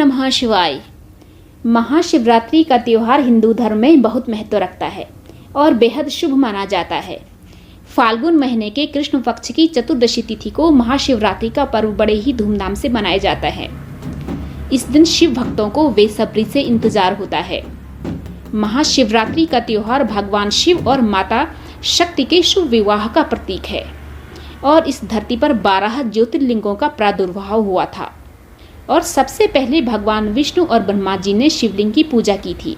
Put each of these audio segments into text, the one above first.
नमः शिवाय। महाशिवरात्रि का त्यौहार हिंदू धर्म में बहुत महत्व रखता है और बेहद शुभ माना जाता है। फाल्गुन महीने के कृष्ण पक्ष की चतुर्दशी तिथि को महाशिवरात्रि का पर्व बड़े ही धूमधाम से मनाया जाता है। इस दिन शिव भक्तों को बेसब्री से इंतजार होता है। महाशिवरात्रि का त्यौहार भगवान शिव और माता शक्ति के शुभ विवाह का प्रतीक है और इस धरती पर 12 ज्योतिर्लिंगों का प्रादुर्भाव हुआ था और सबसे पहले भगवान विष्णु और ब्रह्मा जी ने शिवलिंग की पूजा की थी।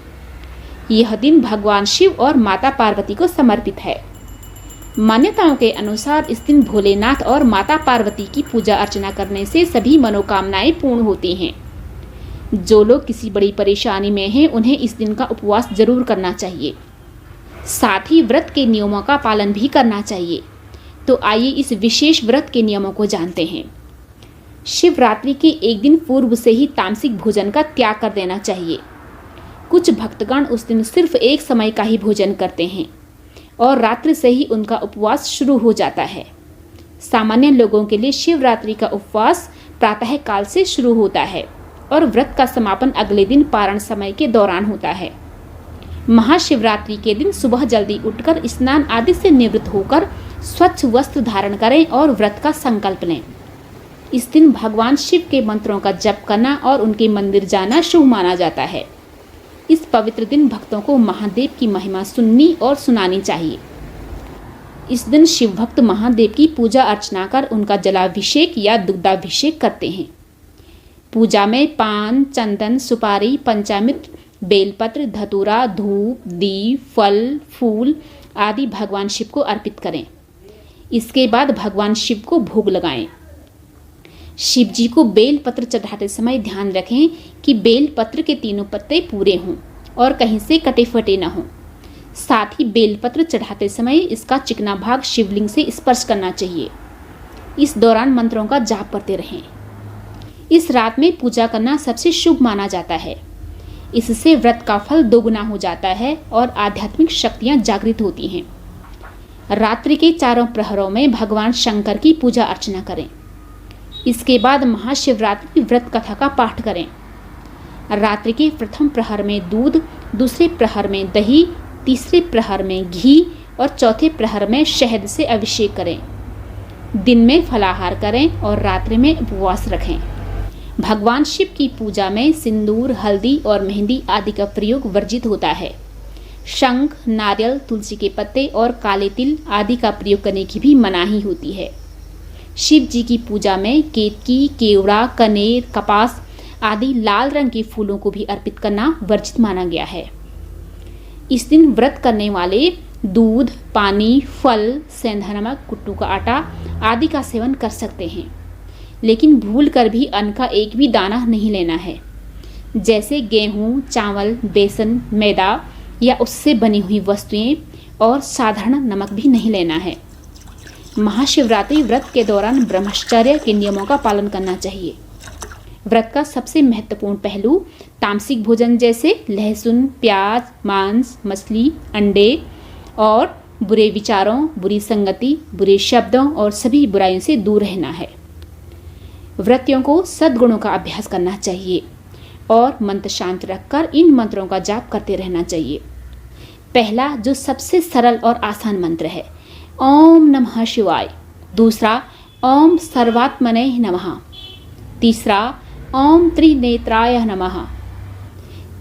यह दिन भगवान शिव और माता पार्वती को समर्पित है। मान्यताओं के अनुसार इस दिन भोलेनाथ और माता पार्वती की पूजा अर्चना करने से सभी मनोकामनाएं पूर्ण होती हैं। जो लोग किसी बड़ी परेशानी में हैं उन्हें इस दिन का उपवास जरूर करना चाहिए। साथ ही व्रत के नियमों का पालन भी करना चाहिए। तो आइए इस विशेष व्रत के नियमों को जानते हैं। शिवरात्रि के एक दिन पूर्व से ही तामसिक भोजन का त्याग कर देना चाहिए। कुछ भक्तगण उस दिन सिर्फ एक समय का ही भोजन करते हैं और रात्रि से ही उनका उपवास शुरू हो जाता है। सामान्य लोगों के लिए शिवरात्रि का उपवास प्रातः काल से शुरू होता है और व्रत का समापन अगले दिन पारण समय के दौरान होता है। महाशिवरात्रि के दिन सुबह जल्दी उठकर स्नान आदि से निवृत्त होकर स्वच्छ वस्त्र धारण करें और व्रत का संकल्प लें। इस दिन भगवान शिव के मंत्रों का जप करना और उनके मंदिर जाना शुभ माना जाता है। इस पवित्र दिन भक्तों को महादेव की महिमा सुननी और सुनानी चाहिए। इस दिन शिव भक्त महादेव की पूजा अर्चना कर उनका जलाभिषेक या दुग्धाभिषेक करते हैं। पूजा में पान, चंदन, सुपारी, पंचामृत, बेलपत्र, धतूरा, धूप, दीप, फल, फूल आदि भगवान शिव को अर्पित करें। इसके बाद भगवान शिव को भोग लगाएं। शिव जी को बेल पत्र चढ़ाते समय ध्यान रखें कि बेल पत्र के तीनों पत्ते पूरे हों और कहीं से कटे फटे न हों। साथ ही बेल पत्र चढ़ाते समय इसका चिकना भाग शिवलिंग से स्पर्श करना चाहिए। इस दौरान मंत्रों का जाप करते रहें। इस रात में पूजा करना सबसे शुभ माना जाता है। इससे व्रत का फल दोगुना हो जाता है और आध्यात्मिक शक्तियां जागृत होती हैं। रात्रि के चारों प्रहरों में भगवान शंकर की पूजा अर्चना करें। इसके बाद महाशिवरात्रि व्रत कथा का पाठ करें। रात्रि के प्रथम प्रहर में दूध, दूसरे प्रहर में दही, तीसरे प्रहर में घी और चौथे प्रहर में शहद से अभिषेक करें। दिन में फलाहार करें और रात्रि में उपवास रखें। भगवान शिव की पूजा में सिंदूर, हल्दी और मेहंदी आदि का प्रयोग वर्जित होता है। शंख, नारियल, तुलसी के पत्ते और काले तिल आदि का प्रयोग करने की भी मनाही होती है। शिव जी की पूजा में केतकी, केवड़ा, कनेर, कपास आदि लाल रंग के फूलों को भी अर्पित करना वर्जित माना गया है। इस दिन व्रत करने वाले दूध, पानी, फल, सेंधा नमक, कुट्टू का आटा आदि का सेवन कर सकते हैं, लेकिन भूल कर भी अन्न का एक भी दाना नहीं लेना है। जैसे गेहूँ, चावल, बेसन, मैदा या उससे बनी हुई वस्तुएं और साधारण नमक भी नहीं लेना है। महाशिवरात्रि व्रत के दौरान ब्रह्मचर्य के नियमों का पालन करना चाहिए। व्रत का सबसे महत्वपूर्ण पहलू तामसिक भोजन जैसे लहसुन, प्याज, मांस, मछली, अंडे और बुरे विचारों, बुरी संगति, बुरे शब्दों और सभी बुराइयों से दूर रहना है। व्रतियों को सद्गुणों का अभ्यास करना चाहिए और मंत्र शांत रखकर इन मंत्रों का जाप करते रहना चाहिए। पहला जो सबसे सरल और आसान मंत्र है, ओम नमः शिवाय। दूसरा, ओम सर्वात्मने नमः। तीसरा, ओम त्रिनेत्राय नमः।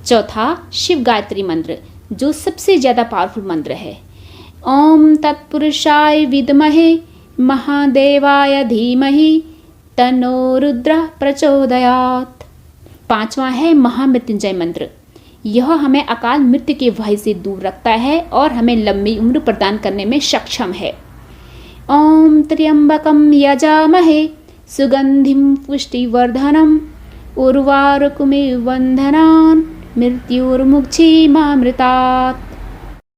चौथा, शिव गायत्री मंत्र जो सबसे ज़्यादा पावरफुल मंत्र है, ओम तत्पुरुषाय विद्महे महादेवाय धीमहि तन्नो रुद्रः प्रचोदयात्। पांचवा है महामृत्युंजय मंत्र। यह हमें अकाल मृत्यु के भय से दूर रखता है और हमें लंबी उम्र प्रदान करने में सक्षम है। ओम त्र्यंबकम यजामहे सुगंधिम पुष्टिवर्धनम उर्वारुकमिव बंधनान् मृत्युर्मुक्षीमामृतात्।